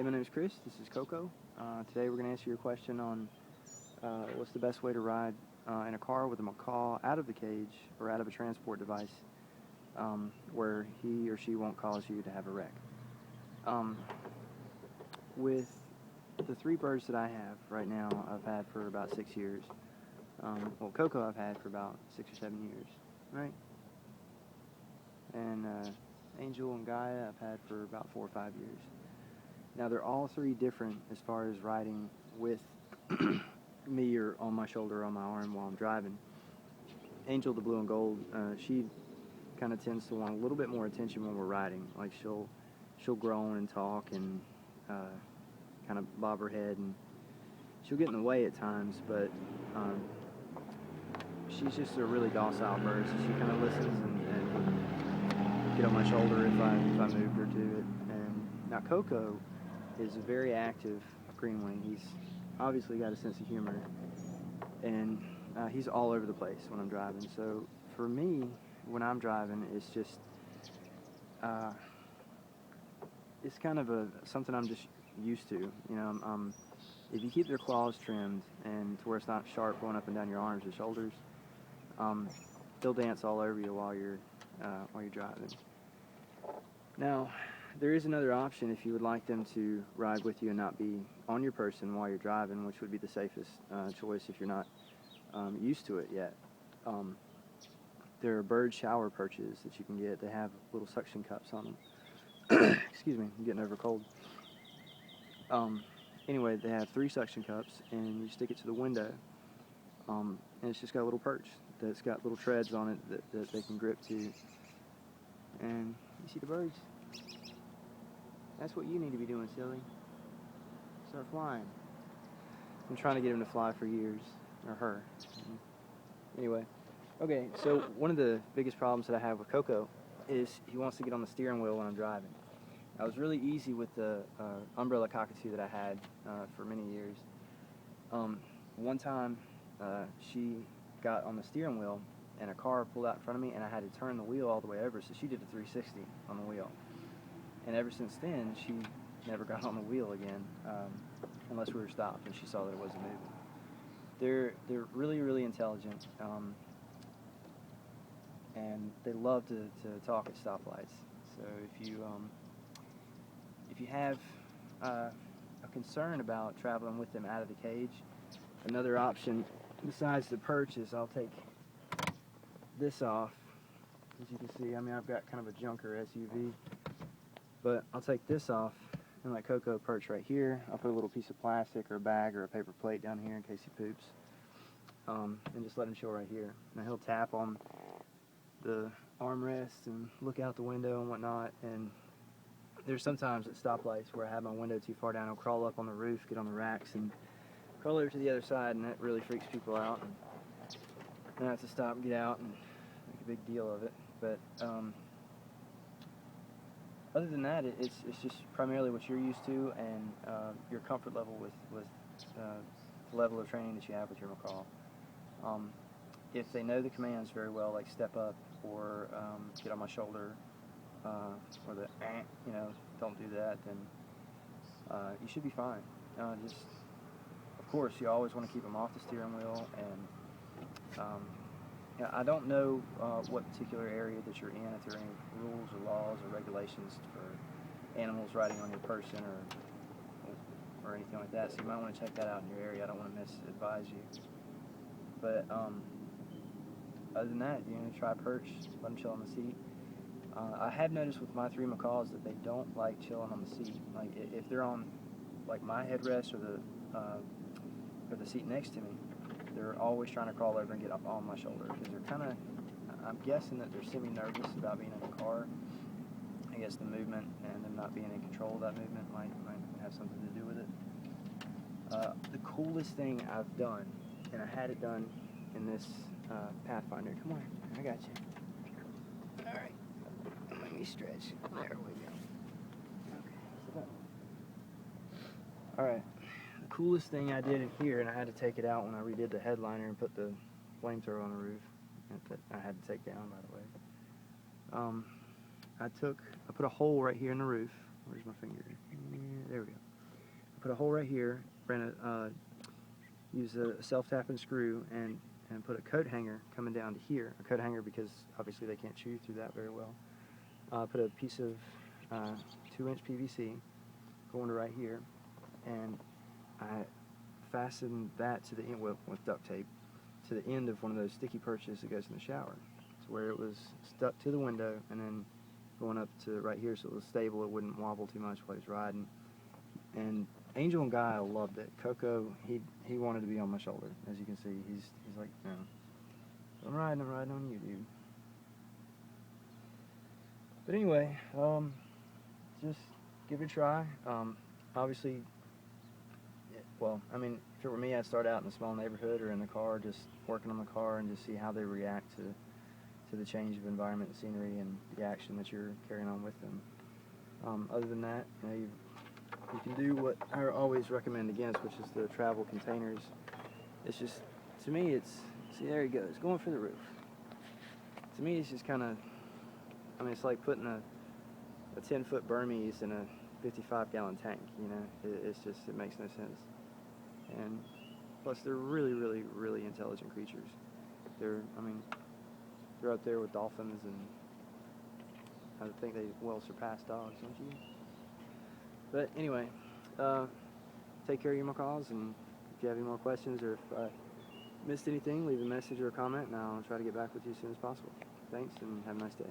Hey, my name is Chris. This is Coco. Today we're going to answer your question on what's the best way to ride in a car with a macaw out of the cage or out of a transport device where he or she won't cause you to have a wreck. With the three birds that I have right now, I've had for about 6 years. Well, Coco I've had for about 6 or 7 years, right? And Angel and Gaia I've had for about 4 or 5 years. Now they're all three different as far as riding with me or on my shoulder or on my arm while I'm driving. Angel, the blue and gold, she kind of tends to want a little bit more attention when we're riding. Like she'll groan and talk and kind of bob her head, and she'll get in the way at times, but she's just a really docile bird, so she kind of listens and would get on my shoulder if I moved her to it. And now Coco is a very active greenwing. He's obviously got a sense of humor, and he's all over the place when I'm driving. So for me, when I'm driving, it's just it's kind of something I'm just used to. You know, if you keep their claws trimmed and to where it's not sharp going up and down your arms or shoulders, they'll dance all over you while you're driving. Now, there is another option if you would like them to ride with you and not be on your person while you're driving, which would be the safest choice if you're not used to it yet. There are bird shower perches that you can get. They have little suction cups on them. Excuse me, I'm getting over a cold. Anyway, they have 3 suction cups, and you stick it to the window, and it's just got a little perch that's got little treads on it that they can grip to. And you see the birds? That's what you need to be doing, silly. Start flying. I'm trying to get him to fly for years, or her. Anyway, okay, so one of the biggest problems that I have with Coco is he wants to get on the steering wheel when I'm driving. I was really easy with the umbrella cockatoo that I had for many years. One time, she got on the steering wheel, and a car pulled out in front of me, and I had to turn the wheel all the way over, so she did a 360 on the wheel. And ever since then, she never got on the wheel again, unless we were stopped and she saw that it wasn't moving. They're really, really intelligent, and they love to talk at stoplights. So if you have a concern about traveling with them out of the cage, another option besides the perch is I'll take this off. As you can see, I mean, I've got kind of a junker SUV. But I'll take this off and let Coco perch right here. I'll put a little piece of plastic or a bag or a paper plate down here in case he poops. And just let him chill right here. Now he'll tap on the armrest and look out the window and whatnot. And there's sometimes at stoplights where I have my window too far down, he'll crawl up on the roof, get on the racks, and crawl over to the other side, and that really freaks people out. And I have to stop and get out and make a big deal of it. But other than that, it's just primarily what you're used to and your comfort level with the level of training that you have with your macaw. If they know the commands very well, like step up or get on my shoulder, or the don't do that, then you should be fine. Just, of course, you always want to keep them off the steering wheel, and I don't know what particular area that you're in, if there are any rules or laws or regulations for animals riding on your person or anything like that, so you might want to check that out in your area. I don't want to misadvise you. But other than that, try perch, let them chill on the seat. I have noticed with my 3 macaws that they don't like chilling on the seat. Like if they're on like my headrest or the seat next to me, they're always trying to crawl over and get up on my shoulder because they're kind of, I'm guessing that they're semi-nervous about being in a car. I guess the movement and them not being in control of that movement might have something to do with it. The coolest thing I've done, and I had it done in this Pathfinder. Come on, I got you. All right, let me stretch. There we go. Okay, sit up. All right. Coolest thing I did in here, and I had to take it out when I redid the headliner and put the flamethrower on the roof that I had to take down, by the way. I put a hole right here in the roof. Where's my finger? There we go. put a hole right here, use a self-tapping screw, and put a coat hanger coming down to here. A coat hanger because obviously they can't chew through that very well. Put a piece of 2-inch PVC going to right here, and I fastened that to the end with duct tape to the end of one of those sticky perches that goes in the shower, to where it was stuck to the window and then going up to right here so it was stable, it wouldn't wobble too much while he's riding. And Angel and Guile loved it. Coco, he wanted to be on my shoulder. As you can see, he's like, no, I'm riding on you, dude. But anyway, just give it a try. Obviously, well, I mean, if it were me, I'd start out in a small neighborhood or in the car, just working on the car and just see how they react to the change of environment and scenery and the action that you're carrying on with them. Other than that, you can do what I always recommend against, which is the travel containers. It's just, to me, see, there he goes, going for the roof. To me, it's just kind of, I mean, it's like putting a 10-foot Burmese in a 55-gallon tank, you know? It makes no sense. And plus, they're really, really, really intelligent creatures. They're up there with dolphins, and I think they well surpass dogs, don't you? But anyway, take care of your macaws, and if you have any more questions or if I missed anything, leave a message or a comment, and I'll try to get back with you as soon as possible. Thanks, and have a nice day.